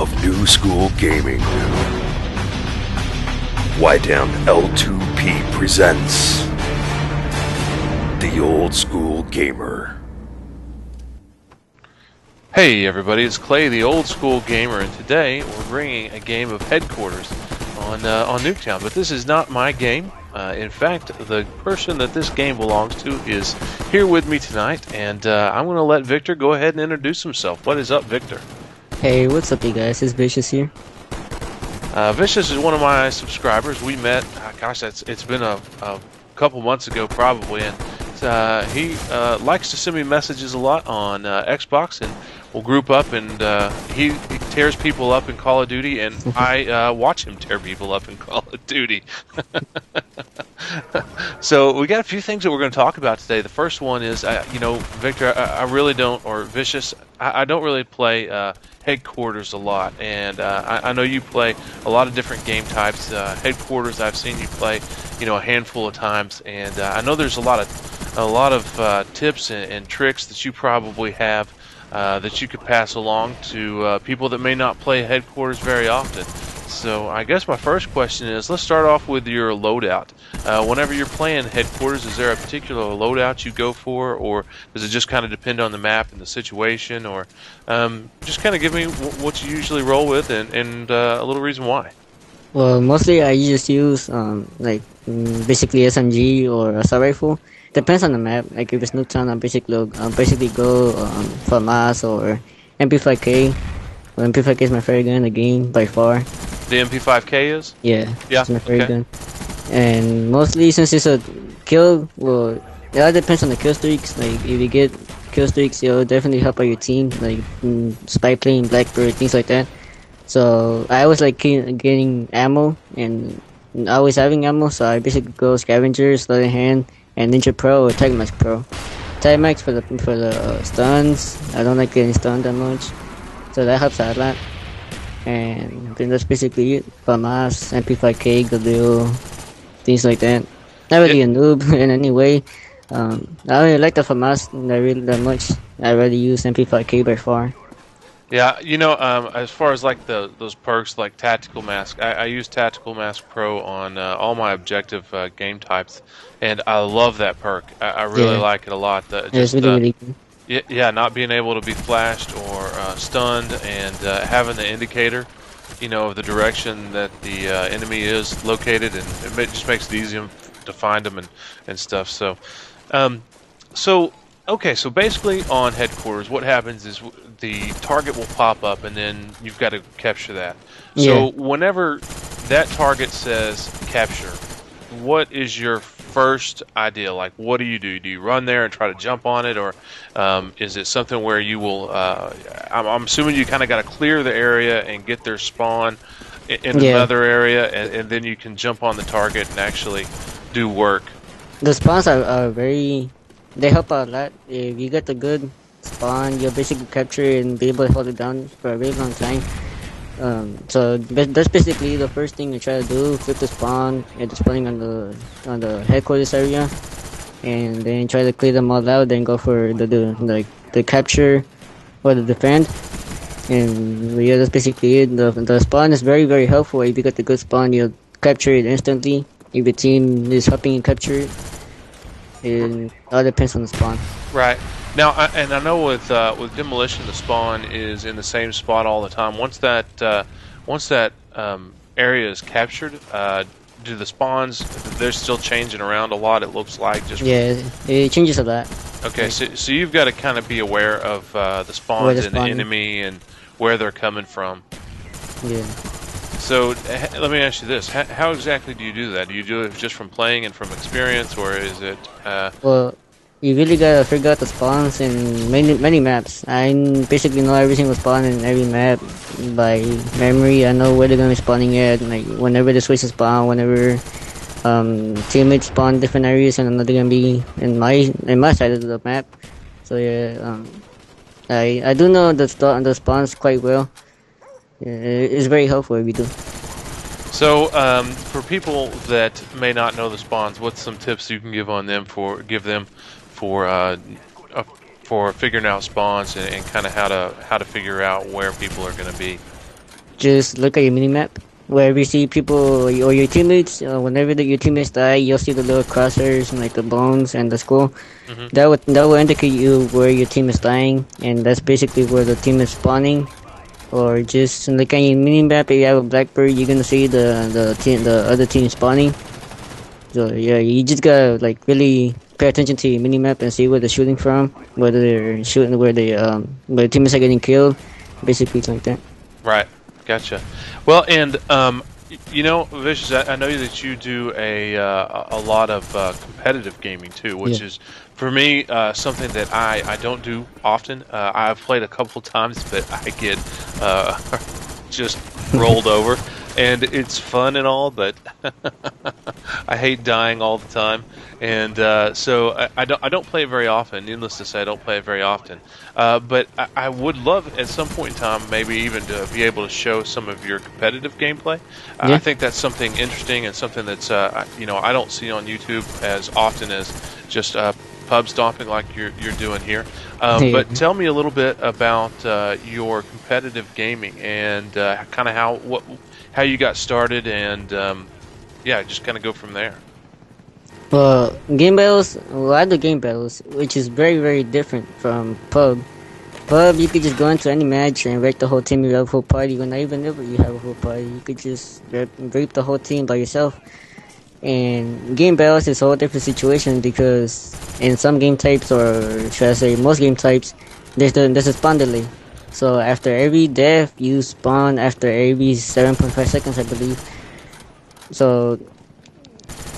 of new school gaming. Whitedown L2P presents The Old School Gamer. Hey everybody, it's Clay, the Old School Gamer, and today we're bringing a game of Headquarters on Nuketown. But this is not my game. In fact, the person that this game belongs to is here with me tonight, and I'm going to let Victor go ahead and introduce himself. What is up, Victor? Hey, what's up, you guys? It's Vicious here. Vicious is one of my subscribers. We met, it's been a couple months ago probably, and he likes to send me messages a lot on Xbox, and we'll group up, and he tears people up in Call of Duty, and I watch him tear people up in Call of Duty. So we got a few things that we're going to talk about today. The first one is, Victor, I really don't, or Vicious, I don't really play Headquarters a lot, and I know you play a lot of different game types. Headquarters, I've seen you play, a handful of times, and I know there's a lot of tips and tricks that you probably have that you could pass along to people that may not play Headquarters very often. So I guess my first question is, let's start off with your loadout. Whenever you're playing Headquarters, is there a particular loadout you go for, or does it just kind of depend on the map and the situation, or just kind of give me what you usually roll with and a little reason why? Well, mostly I just use basically SMG or assault rifle. Depends on the map. Like if it's Nuketown, I'll basically go FAMAS or MP5K. Well, MP5K is my favorite gun in the game by far. The MP5K is? Yeah, it's my favorite gun. And mostly since it's a kill, well, it all depends on the kill streaks. Like if you get kill streaks, it'll definitely help out your team, like Spy Plane, Blackbird, things like that. So I always like getting ammo and always having ammo. So I basically go Scavenger, Sleight of Hand, and Ninja Pro or Tag Max Pro. Tag Max for the stuns. I don't like getting stunned that much, so that helps out a lot. And then that's basically it. FAMAS, MP5K, Galil, things like that. Not really a noob in any way. I don't really like the FAMAS that much. I rather use MP5K by far. Yeah, as far as like those perks like Tactical Mask, I use Tactical Mask Pro on all my objective game types, and I love that perk. I really like it a lot. It's really good. Not being able to be flashed or stunned, and having the indicator, of the direction that the enemy is located, and it just makes it easier to find them and stuff. So, so basically on Headquarters, what happens is the target will pop up, and then you've got to capture that. So whenever that target says capture, what is your first idea? Like, what do? Do you run there and try to jump on it, or is it something where you will? I'm assuming you kind of got to clear the area and get their spawn in another area, and then you can jump on the target and actually do work. The spawns are very. They help out a lot. If you get the good spawn, you'll basically capture it and be able to hold it down for a really long time. So that's basically the first thing you try to do: flip the spawn and the spawning on the Headquarters area, and then try to clear them all out. Then go for the capture or the defend. And yeah, that's basically it. The spawn is very, very helpful. If you get the good spawn, you'll capture it instantly. If your team is helping you capture it, it all depends on the spawn. Right. Now, I know with Demolition, the spawn is in the same spot all the time. Once that area is captured, do the spawns, they're still changing around a lot, it looks like? It changes a lot. Okay, so you've got to kind of be aware of the spawns and the enemy and where they're coming from. Yeah. So let me ask you this: how exactly do you do that? Do you do it just from playing and from experience, or is it? Well, you really gotta figure out the spawns in many maps. I basically know every single spawn in every map by memory. I know where they're gonna be spawning at. Like whenever they switch to spawn, whenever teammates spawn different areas, and they're gonna be in my side of the map. So yeah, I do know the spawns quite well. It's very helpful if you do. So, for people that may not know the spawns, what's some tips you can give them for figuring out spawns and kind of how to figure out where people are going to be? just look at your minimap. Wherever you see people or your teammates, whenever your teammates die, you'll see the little crosshairs and like the bones and the skull. Hmm. That will indicate you where your team is dying, and that's basically where the team is spawning. Or just look at your minimap. If you have a blackbird, you're gonna see the other team spawning. So yeah, you just gotta like really pay attention to your minimap and see where they're shooting from, whether they're shooting where teammates are getting killed, basically like that. Right. Gotcha. Well, and Vicious, I know that you do a lot of competitive gaming too, which Yeah. is for me something that I don't do often. I've played a couple times, but I get uh, just rolled over, and it's fun and all, but I hate dying all the time, and so I don't play it very often. Needless to say, I don't play it very often. But I would love at some point in time, maybe even to be able to show some of your competitive gameplay. I Yeah. think that's something interesting and something that's I don't see on YouTube as often as just pub stomping like you're doing here. Yeah. But tell me a little bit about your competitive gaming and kind of how you got started and yeah, just kind of go from there. Well, game battles. Well, I do game battles, which is very, very different from pub. Pub, you could just go into any match and wreck the whole team. You have a whole party. When not even ever you have a whole party, you could just rape the whole team by yourself. And game battles is a whole different situation because in some game types, or should I say most game types, there's a spawn delay. So after every death, you spawn after every 7.5 seconds, I believe. So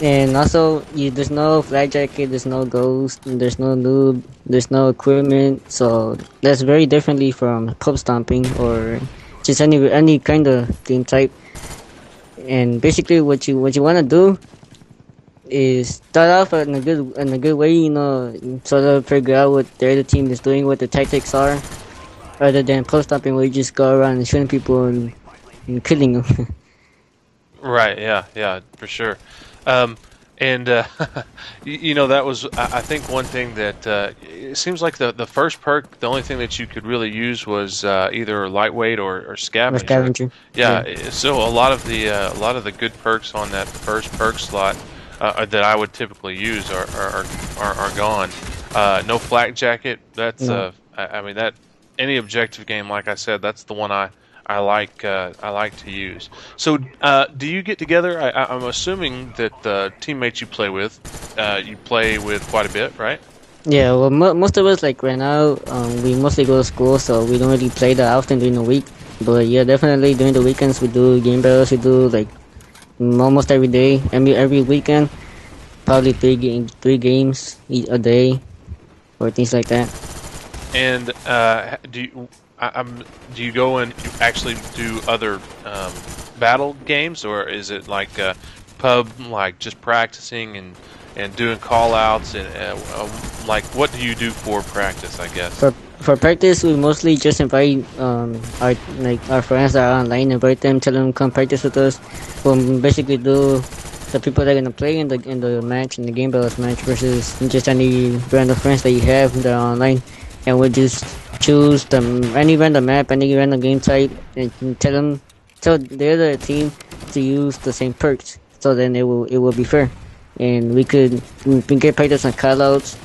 and also, there's no flag jacket, there's no ghost, there's no noob, there's no equipment. So that's very differently from pub stomping or just any kind of game type. And basically, what you want to do is start off in a good way. Sort of figure out what the other team is doing, what the tactics are, rather than pub stomping where you just go around and shooting people and killing them. Right. Yeah. Yeah. For sure. And that was I think one thing that it seems like the first perk, the only thing that you could really use was either lightweight or Or scavenger. scavenger. Yeah. Yeah. So a lot of the good perks on that first perk slot that I would typically use are gone. No flak jacket. That's No. I mean that any objective game, like I said, that's the one I like to use. So, do you get together? I'm assuming that the teammates you play with quite a bit, right? Yeah, well, most of us, like right now, we mostly go to school, so we don't really play that often during the week. But yeah, definitely during the weekends we do game battles. We do like almost every day, every weekend, probably three games a day, or things like that. And do you go and you actually do other battle games, or is it like pub, like just practicing and doing call outs and like what do you do for practice? I guess. For practice, we mostly just invite our friends that are online, invite them, tell them come practice with us. We'll basically do the people that are gonna play in the match, in the game battles match, versus just any random friends that you have that are online, and we'll just choose any random map, any random game type, and tell the other team to use the same perks. So then it will be fair, and we can get practice on callouts,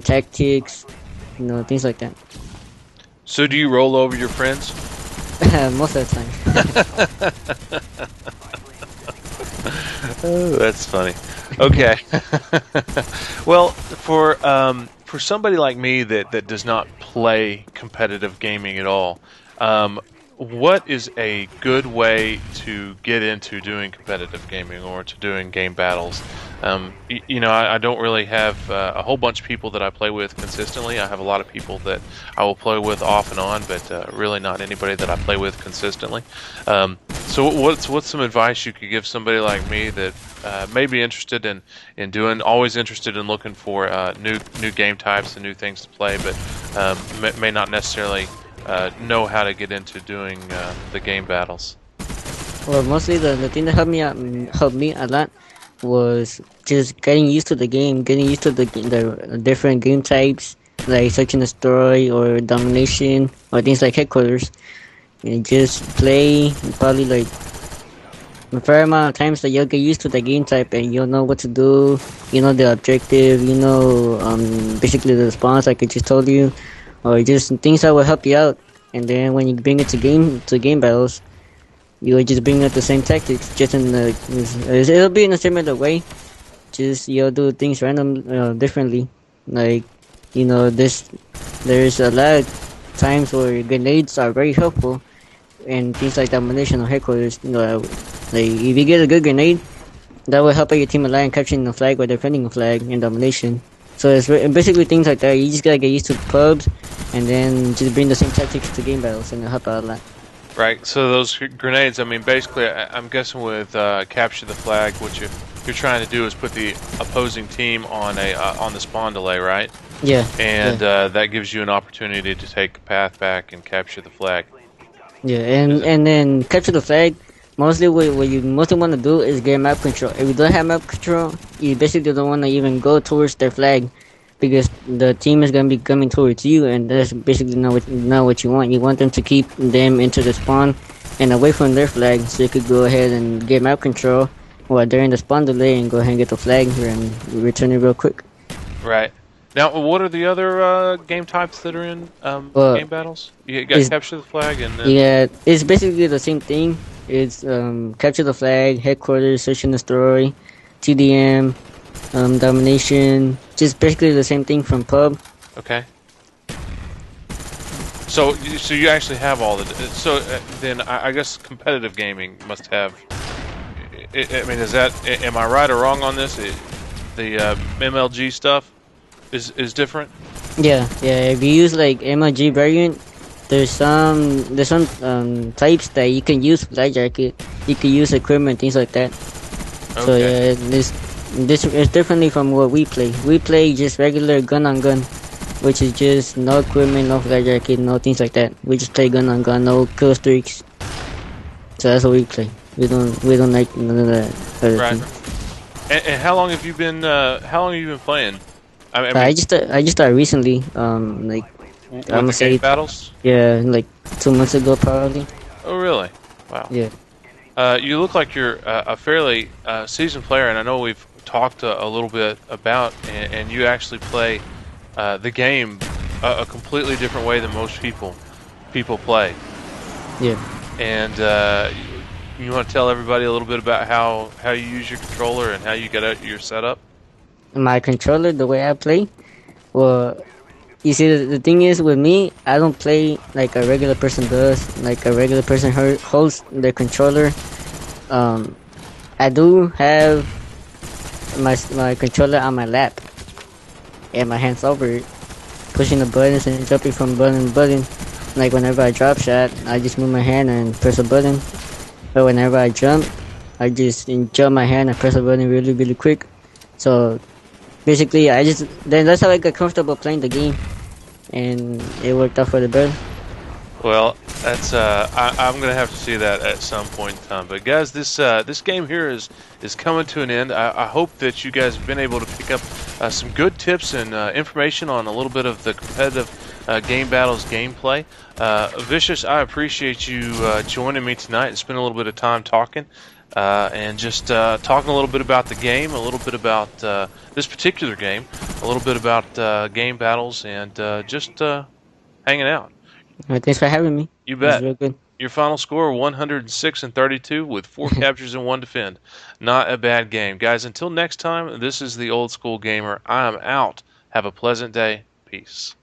tactics, things like that. So do you roll over your friends? Most of the time. Oh, that's funny. Okay. Well, for somebody like me that does not play competitive gaming at all, what is a good way to get into doing competitive gaming or to doing game battles? I don't really have a whole bunch of people that I play with consistently. I have a lot of people that I will play with off and on, but really not anybody that I play with consistently. So what's some advice you could give somebody like me that may be interested in doing, always interested in looking for new game types and new things to play, but may not necessarily know how to get into doing the game battles? Well, mostly the thing that helped me a lot was just getting used to the game, getting used to the different game types, like search and destroy or domination or things like headquarters. and just play probably like a fair amount of times that you'll get used to the game type and you'll know what to do. You know the objective. You know basically the response like I just told you, or just things that will help you out. And then when you bring it to game battles, you will just bring out the same tactics, just in the it'll be in a similar way. Just you'll do things random differently. Like there's a lot of times where grenades are very helpful and things like domination or headquarters. Like if you get a good grenade, that will help out your team a lot in capturing the flag or defending a flag in domination. So it's basically things like that. You just gotta get used to pubs, and then just bring the same tactics to game battles, and it'll help out a lot. Right. So those grenades. I mean, basically, I'm guessing with capture the flag, what you're trying to do is put the opposing team on the spawn delay, right? Yeah. And yeah. that gives you an opportunity to take a path back and capture the flag. Yeah, and then capture the flag. Mostly, what you mostly want to do is get map control. If you don't have map control, you basically don't want to even go towards their flag, because the team is gonna be coming towards you, and that's basically not what you want. You want them to keep them into the spawn and away from their flag, so you could go ahead and get map control while they're in the spawn delay, and go ahead and get the flag here and return it real quick. Right. Now, what are the other game types that are in game battles? You got capture the flag and then... Yeah, it's basically the same thing. It's capture the flag, headquarters, search and destroy, TDM, domination. Just basically the same thing from pub. Okay. So you actually have all the... So then I guess competitive gaming must have... I mean, is that... Am I right or wrong on this? The MLG stuff is different? Yeah. If you use like MLG variant, there's some types that you can use flag jacket. You can use equipment, things like that. Okay. So yeah, this is differently from what we play. We play just regular gun on gun, which is just no equipment, no flag jacket, no things like that. We just play gun on gun, no kill streaks. So that's what we play. We don't like none of that other right. thing. And how long have you been playing? I mean, I just started recently. Like with I'm gonna the say game battles. Yeah, like 2 months ago probably. Oh really? Wow. Yeah. You look like you're a fairly seasoned player, and I know we've talked a little bit about, and you actually play the game a completely different way than most people play. Yeah. And you want to tell everybody a little bit about how you use your controller and how you get out your setup? My controller, the way I play, well, you see, the thing is with me, I don't play like a regular person does. Like a regular person holds their controller. I do have my controller on my lap and my hands over it, pushing the buttons and jumping from button to button. Like whenever I drop shot, I just move my hand and press a button. But whenever I jump, I just jump my hand and press a button really quick. So basically, then that's how I got comfortable playing the game, and it worked out for the better. Well, that's I'm gonna have to see that at some point in time. But guys, this game here is coming to an end. I hope that you guys have been able to pick up some good tips and information on a little bit of the competitive game battles gameplay. Vicious, I appreciate you joining me tonight and spending a little bit of time talking. And just talking a little bit about the game, a little bit about this particular game, a little bit about game battles, and just hanging out. Thanks for having me. You bet. It was real good. Your final score, 106-32 with 4 captures and 1 defend. Not a bad game. Guys, until next time, this is the Old School Gamer. I am out. Have a pleasant day. Peace.